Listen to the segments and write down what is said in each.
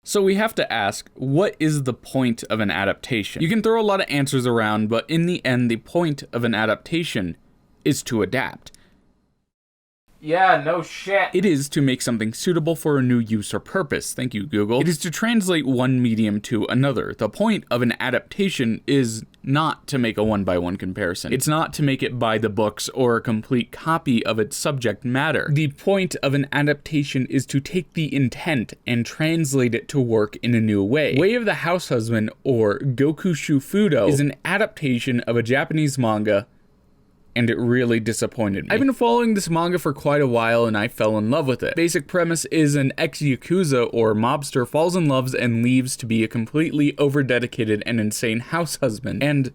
So we have to ask, what is the point of an adaptation? You can throw a lot of answers around, but in the end, the point of an adaptation is to adapt. Yeah, no shit. It is to make something suitable for a new use or purpose. Thank you, Google. It is to translate one medium to another. The point of an adaptation is not to make a one-by-one comparison. It's not to make it by the books or a complete copy of its subject matter. The point of an adaptation is to take the intent and translate it to work in a new way. Way of the House Husband, or Goku Shufudo, is an adaptation of a Japanese manga, and it really disappointed me. I've been following this manga for quite a while and I fell in love with it. Basic premise is an ex-yakuza or mobster falls in love and leaves to be a completely over-dedicated and insane house husband. And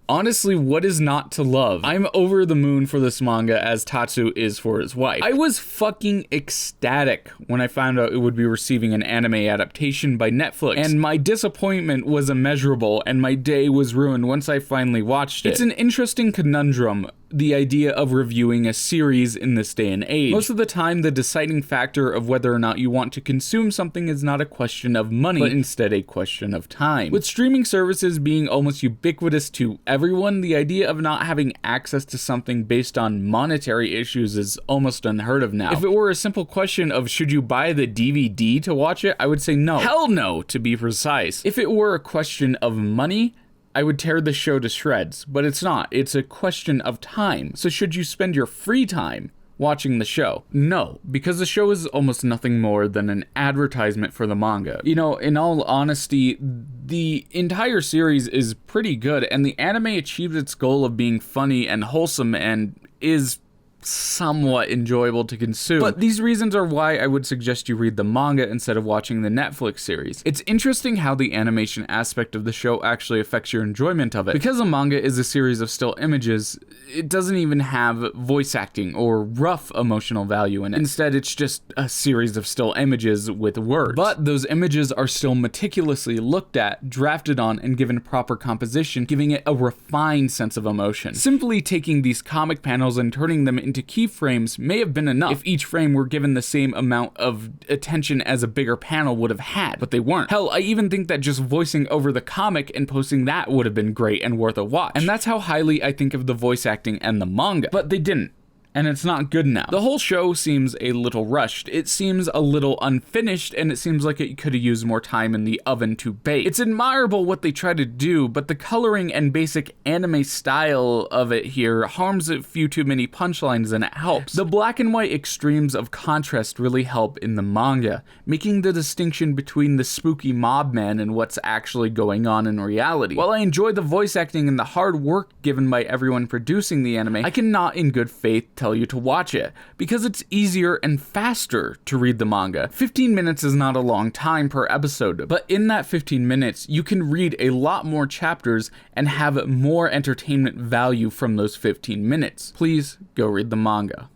honestly, what is not to love? I'm over the moon for this manga as Tatsu is for his wife. I was fucking ecstatic when I found out it would be receiving an anime adaptation by Netflix, and my disappointment was immeasurable and my day was ruined once I finally watched it. It's an interesting conundrum, the idea of reviewing a series in this day and age. Most of the time, the deciding factor of whether or not you want to consume something is not a question of money, but instead a question of time. With streaming services being almost ubiquitous to everyone, the idea of not having access to something based on monetary issues is almost unheard of now. If it were a simple question of should you buy the DVD to watch it, I would say no. Hell no, to be precise. If it were a question of money, I would tear the show to shreds, but it's not. It's a question of time. So should you spend your free time watching the show? No, because the show is almost nothing more than an advertisement for the manga. You know, in all honesty, the entire series is pretty good, and the anime achieves its goal of being funny and wholesome and is somewhat enjoyable to consume. But these reasons are why I would suggest you read the manga instead of watching the Netflix series. It's interesting how the animation aspect of the show actually affects your enjoyment of it. Because the manga is a series of still images, it doesn't even have voice acting or rough emotional value in it. Instead, it's just a series of still images with words. But those images are still meticulously looked at, drafted on, and given proper composition, giving it a refined sense of emotion. Simply taking these comic panels and turning them into keyframes may have been enough if each frame were given the same amount of attention as a bigger panel would have had, but they weren't. Hell, I even think that just voicing over the comic and posting that would have been great and worth a watch. And that's how highly I think of the voice acting and the manga. But they didn't. And it's not good now. The whole show seems a little rushed. It seems a little unfinished, and it seems like it could have used more time in the oven to bake. It's admirable what they try to do, but the coloring and basic anime style of it here harms a few too many punchlines than it helps. The black and white extremes of contrast really help in the manga, making the distinction between the spooky mob man and what's actually going on in reality. While I enjoy the voice acting and the hard work given by everyone producing the anime, I cannot in good faith tell you to watch it, because it's easier and faster to read the manga. 15 minutes is not a long time per episode, but in that 15 minutes, you can read a lot more chapters and have more entertainment value from those 15 minutes. Please go read the manga.